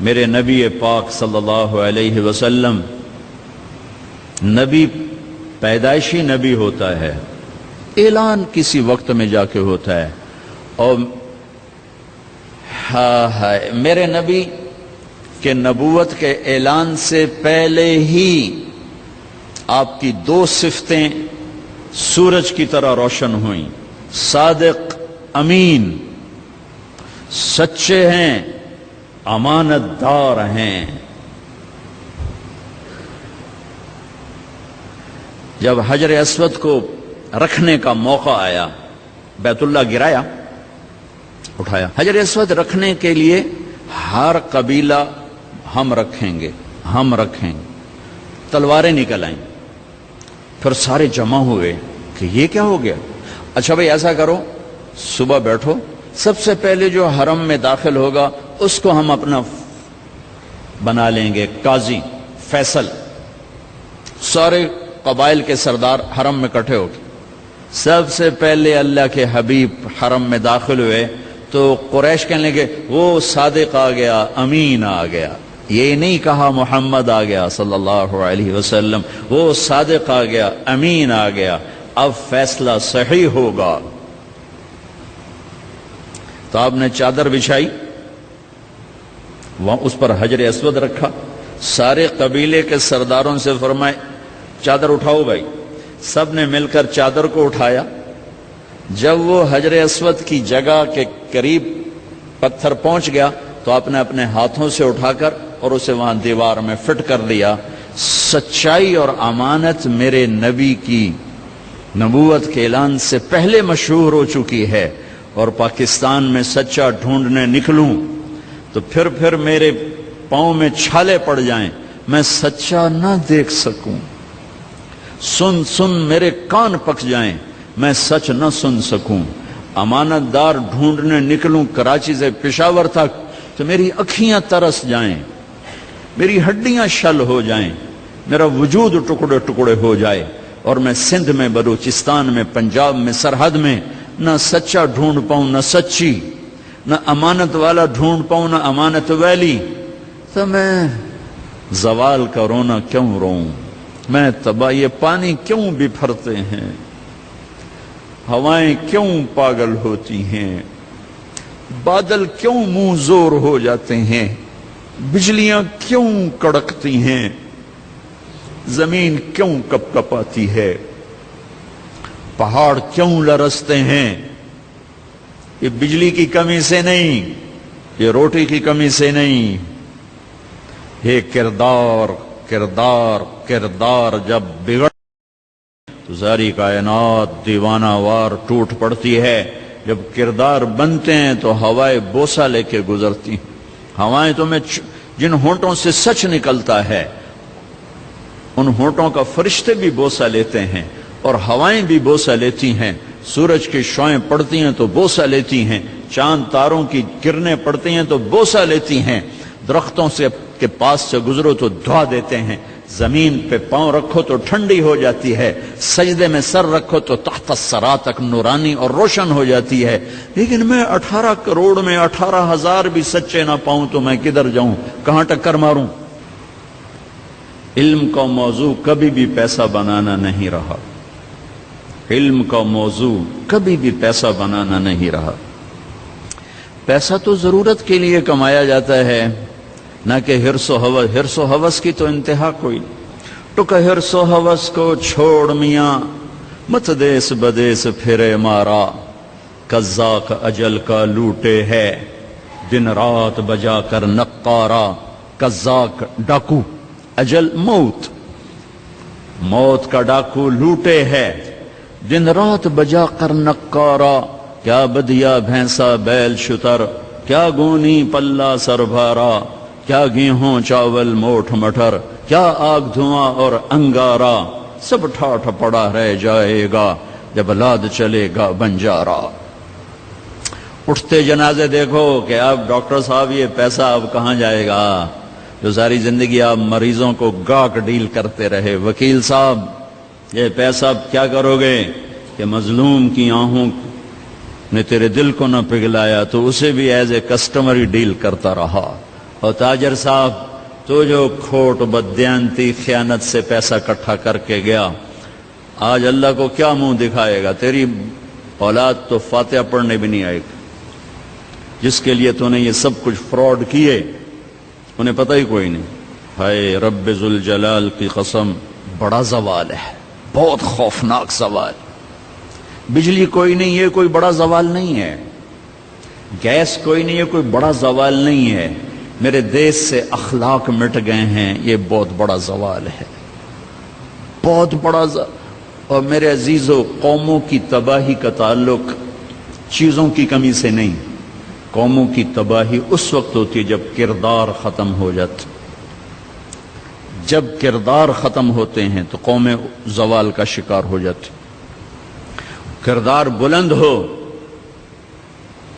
میرے نبی پاک صلی اللہ علیہ وسلم نبی پیدائشی نبی ہوتا ہے، اعلان کسی وقت میں جا کے ہوتا ہے، اور میرے نبی کے نبوت کے اعلان سے پہلے ہی آپ کی دو صفتیں سورج کی طرح روشن ہوئیں، صادق امین، سچے ہیں، امانت دار ہیں۔ جب حجر اسود کو رکھنے کا موقع آیا، بیت اللہ گرایا، اٹھایا، حجر اسود رکھنے کے لیے ہر قبیلہ ہم رکھیں گے، ہم رکھیں گے، تلواریں نکل آئیں۔ پھر سارے جمع ہوئے کہ یہ کیا ہو گیا؟ اچھا بھائی ایسا کرو، صبح بیٹھو، سب سے پہلے جو حرم میں داخل ہوگا اس کو ہم اپنا بنا لیں گے قاضی، فیصل۔ سارے قبائل کے سردار حرم میں اکٹھے ہو گئے۔ سب سے پہلے اللہ کے حبیب حرم میں داخل ہوئے تو قریش کہنے لگے وہ صادق آ گیا، امین آ گیا۔ یہ نہیں کہا محمد آ گیا صلی اللہ علیہ وسلم، وہ صادق آ گیا، امین آ گیا، اب فیصلہ صحیح ہوگا۔ تو آپ نے چادر بچھائی، وہاں اس پر حجر اسود رکھا، سارے قبیلے کے سرداروں سے فرمائے چادر اٹھاؤ بھائی، سب نے مل کر چادر کو اٹھایا۔ جب وہ حجر اسود کی جگہ کے قریب پتھر پہنچ گیا تو آپ نے اپنے ہاتھوں سے اٹھا کر اور اسے وہاں دیوار میں فٹ کر دیا۔ سچائی اور امانت میرے نبی کی نبوت کے اعلان سے پہلے مشہور ہو چکی ہے، اور پاکستان میں سچا ڈھونڈنے نکلوں تو پھر میرے پاؤں میں چھالے پڑ جائیں، میں سچا نہ دیکھ سکوں، سن میرے کان پک جائیں، میں سچ نہ سن سکوں، امانت دار ڈھونڈنے نکلوں کراچی سے پشاور تک تو میری اکھیاں ترس جائیں، میری ہڈیاں شل ہو جائیں، میرا وجود ٹکڑے ٹکڑے ہو جائے، اور میں سندھ میں، بلوچستان میں، پنجاب میں، سرحد میں نہ سچا ڈھونڈ پاؤں، نہ سچی، نہ امانت والا ڈھونڈ پاؤں، نہ امانت والی، تو میں زوال کا رونا کیوں روں؟ میں تباہ، یہ پانی کیوں بپھرتے ہیں، ہوائیں کیوں پاگل ہوتی ہیں، بادل کیوں منہ زور ہو جاتے ہیں، بجلیاں کیوں کڑکتی ہیں، زمین کیوں کپ کپاتی ہے، پہاڑ کیوں لرزتے ہیں؟ یہ بجلی کی کمی سے نہیں، یہ روٹی کی کمی سے نہیں، یہ کردار جب بگڑ تو ساری کائنات دیوانہ وار ٹوٹ پڑتی ہے۔ جب کردار بنتے ہیں تو ہوائیں بوسہ لے کے گزرتی ہیں۔ ہوائیں تو میں جن ہونٹوں سے سچ نکلتا ہے ان ہونٹوں کا فرشتے بھی بوسہ لیتے ہیں، اور ہوائیں بھی بوسہ لیتی ہیں۔ سورج کی شعائیں پڑتی ہیں تو بوسہ لیتی ہیں، چاند تاروں کی کرنیں پڑتی ہیں تو بوسہ لیتی ہیں، درختوں سے کے پاس سے گزرو تو دعا دیتے ہیں، زمین پہ پاؤں رکھو تو ٹھنڈی ہو جاتی ہے، سجدے میں سر رکھو تو تحت الثری تک نورانی اور روشن ہو جاتی ہے۔ لیکن میں 18 کروڑ میں 18,000 بھی سچے نہ پاؤں تو میں کدھر جاؤں، کہاں ٹکر ماروں؟ علم کا موضوع کبھی بھی پیسہ بنانا نہیں رہا، علم کا موضوع کبھی بھی پیسہ بنانا نہیں رہا۔ پیسہ تو ضرورت کے لیے کمایا جاتا ہے، نہ کہ حرص و ہوس۔ حرص و ہوس کی تو انتہا کوئی نہیں۔ ٹک حرص و ہوس کو چھوڑ میاں، مت دیس بدیس پھرے مارا، قزاق اجل کا لوٹے ہے، دن رات بجا کر نقارا۔ قزاق ڈاکو، اجل موت، موت کا ڈاکو لوٹے ہے، دن رات بجا کر نقارا۔ کیا بدیا بھینسا بیل شتر، کیا گونی پلہ سر بھارا، کیا گیہوں چاول موٹھ مٹر، کیا آگ دھواں اور انگارا، سب ٹھاٹھ پڑا رہ جائے گا جب لاد چلے گا بنجارا۔ اٹھتے جنازے دیکھو کہ اب ڈاکٹر صاحب یہ پیسہ اب کہاں جائے گا، جو ساری زندگی آپ مریضوں کو گاک ڈیل کرتے رہے۔ وکیل صاحب یہ پیسہ اب کیا کرو گے کہ مظلوم کی آہوں نے تیرے دل کو نہ پگھلایا تو اسے بھی ایز اے کسٹمر ہی ڈیل کرتا رہا۔ اور تاجر صاحب تو جو کھوٹ بددیانتی خیانت سے پیسہ اکٹھا کر کے گیا، آج اللہ کو کیا منہ دکھائے گا؟ تیری اولاد تو فاتحہ پڑھنے بھی نہیں آئے گی، جس کے لیے تو نے یہ سب کچھ فراڈ کیے انہیں پتہ ہی کوئی نہیں۔ ہائے رب ذوالجلال کی قسم، بڑا زوال ہے، بہت خوفناک زوال۔ بجلی کوئی نہیں، یہ کوئی بڑا زوال نہیں ہے۔ گیس کوئی نہیں، یہ کوئی بڑا زوال نہیں ہے۔ میرے دیش سے اخلاق مٹ گئے ہیں، یہ بہت بڑا زوال ہے، بہت بڑا زوال۔ اور میرے عزیزو، قوموں کی تباہی کا تعلق چیزوں کی کمی سے نہیں، قوموں کی تباہی اس وقت ہوتی ہے جب کردار ختم ہو جاتے۔ جب کردار ختم ہوتے ہیں تو قومیں زوال کا شکار ہو جاتی۔ کردار بلند ہو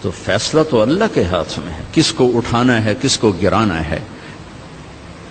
تو فیصلہ تو اللہ کے ہاتھ میں ہے، کس کو اٹھانا ہے، کس کو گرانا ہے،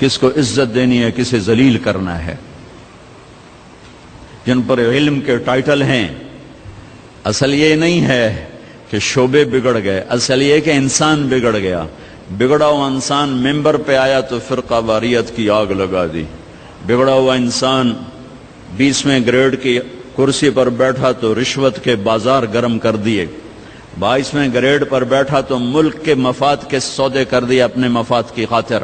کس کو عزت دینی ہے، کسے ذلیل کرنا ہے۔ جن پر علم کے ٹائٹل ہیں، اصل یہ نہیں ہے کہ شعبے بگڑ گئے، اصل یہ کہ انسان بگڑ گیا۔ بگڑا ہوا انسان ممبر پہ آیا تو فرقہ واریت کی آگ لگا دی، بگڑا ہوا انسان 20ویں گریڈ کی کرسی پر بیٹھا تو رشوت کے بازار گرم کر دیے، 22ویں گریڈ پر بیٹھا تو ملک کے مفاد کے سودے کر دیے اپنے مفاد کی خاطر۔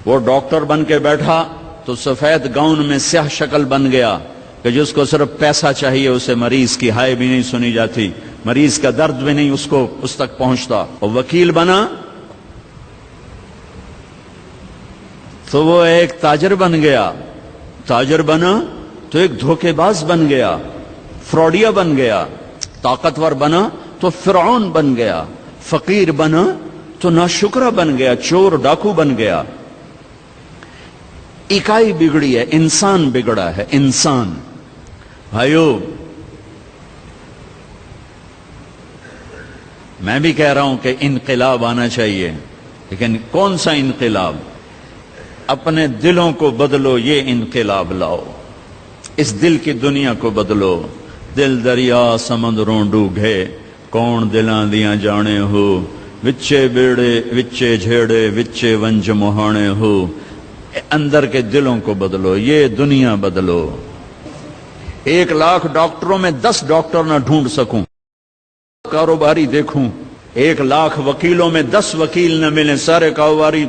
وہ ڈاکٹر بن کے بیٹھا تو سفید گاؤن میں سیاہ شکل بن گیا کہ جس کو صرف پیسہ چاہیے، اسے مریض کی ہائے بھی نہیں سنی جاتی، مریض کا درد بھی نہیں اس تک پہنچتا۔ اور وکیل بنا تو وہ ایک تاجر بن گیا، تاجر بنا تو ایک دھوکے باز بن گیا، فراڈیا بن گیا، طاقتور بنا تو فرعون بن گیا، فقیر بنا تو ناشکرا بن گیا، چور ڈاکو بن گیا۔ اکائی بگڑی ہے، انسان بگڑا ہے، انسان۔ بھائیو، میں بھی کہہ رہا ہوں کہ انقلاب آنا چاہیے، لیکن کون سا انقلاب؟ اپنے دلوں کو بدلو، یہ انقلاب لاؤ، اس دل کی دنیا کو بدلو۔ دل دریا سمندروں ڈوبے، کون دلاں دیاں جانے ہو، وچے بیڑے وچے جھیڑے وچے ونج مہانے ہو۔ اندر کے دلوں کو بدلو، یہ دنیا بدلو۔ 1,00,000 ڈاکٹروں میں 10 ڈاکٹر نہ ڈھونڈ سکوں، کاروباری دیکھوں 1,00,000 وکیلوں میں 10 وکیل نہ ملیں، سارے کاروباری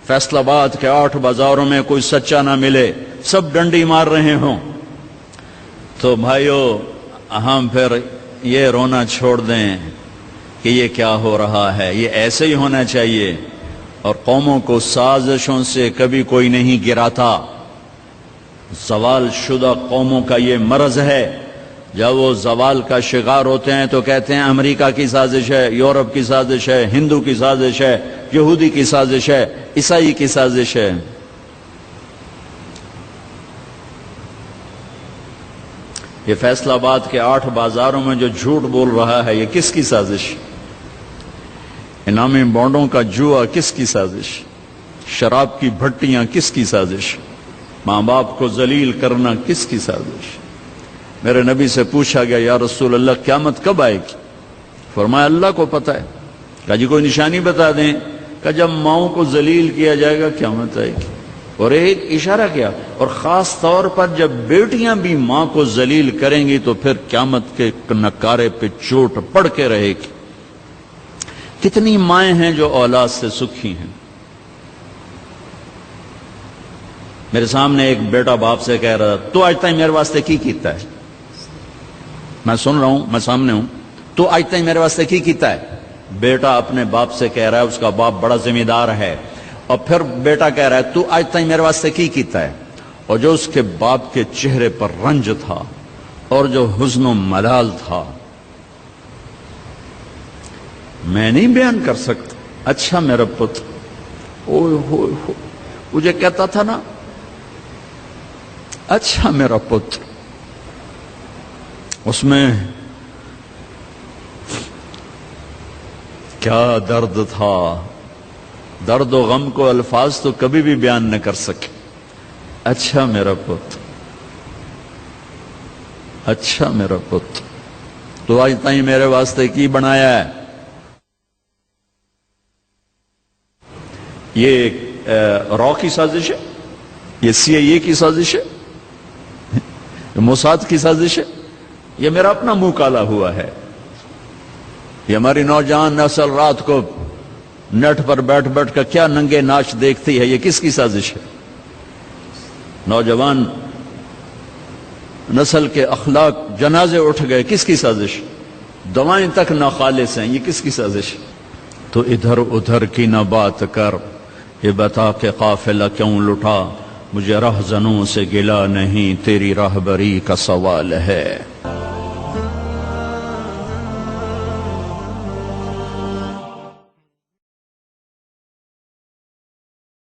فیصل آباد کے 8 بازاروں میں کوئی سچا نہ ملے، سب ڈنڈی مار رہے ہوں، تو بھائیو ہم پھر یہ رونا چھوڑ دیں کہ یہ کیا ہو رہا ہے۔ یہ ایسے ہی ہونا چاہیے۔ اور قوموں کو سازشوں سے کبھی کوئی نہیں گراتا۔ زوال شدہ قوموں کا یہ مرض ہے، جب وہ زوال کا شکار ہوتے ہیں تو کہتے ہیں امریکہ کی سازش ہے، یورپ کی سازش ہے، ہندو کی سازش ہے، یہودی کی سازش ہے، عیسائی کی سازش ہے۔ یہ فیصل آباد کے 8 بازاروں میں جو جھوٹ بول رہا ہے، یہ کس کی سازش؟ انعامی بانڈوں کا جوا کس کی سازش؟ شراب کی بھٹیاں کس کی سازش؟ ماں باپ کو ذلیل کرنا کس کی سازش؟ میرے نبی سے پوچھا گیا، یا رسول اللہ قیامت کب آئے گی؟ فرمایا اللہ کو پتہ ہے۔ کہا جی کوئی نشانی بتا دیں۔ کہا جب ماؤں کو ذلیل کیا جائے گا قیامت آئے گی۔ اور ایک اشارہ کیا، اور خاص طور پر جب بیٹیاں بھی ماں کو ذلیل کریں گی تو پھر قیامت کے نکارے پہ چوٹ پڑ کے رہے گی۔ کتنی مائیں ہیں جو اولاد سے سکھی ہیں؟ میرے سامنے ایک بیٹا باپ سے کہہ رہا تو آج تک میرے واسطے کی کیتا ہے؟ میں سن رہا ہوں، میں سامنے ہوں۔ تو آج تک میرے واسطے کی کیتا ہے؟ بیٹا اپنے باپ سے کہہ رہا ہے، اس کا باپ بڑا ذمہ دار ہے، اور پھر بیٹا کہہ رہا ہے تو آج تک میرے واسطے کی کیتا ہے؟ اور جو اس کے باپ کے چہرے پر رنج تھا اور جو حزن و ملال تھا، میں نہیں بیان کر سکتا۔ اچھا میرا پتر، اوہ ہوئے ہو، مجھے کہتا تھا نا، اچھا میرا پتر، اس میں کیا درد تھا، درد و غم کو الفاظ تو کبھی بھی بیان نہ کر سکے۔ اچھا میرا پتر، اچھا میرا پتر، تو آج تائیں میرے واسطے کی بنایا ہے؟ یہ را کی سازش ہے، یہ CIA کی سازش ہے، موساد کی سازش ہے، یہ میرا اپنا منہ کالا ہوا ہے؟ یہ ہماری نوجوان نسل رات کو نیٹ پر بیٹھ بیٹھ کر کیا ننگے ناچ دیکھتی ہے، یہ کس کی سازش ہے؟ نوجوان نسل کے اخلاق جنازے اٹھ گئے، کس کی سازش؟ دوائیں تک ناخالص ہیں، یہ کس کی سازش؟ تو ادھر ادھر کی نہ بات کر، یہ بتا کہ قافلہ کیوں لٹا، مجھے رہزنوں سے گلہ نہیں، تیری راہبری کا سوال ہے۔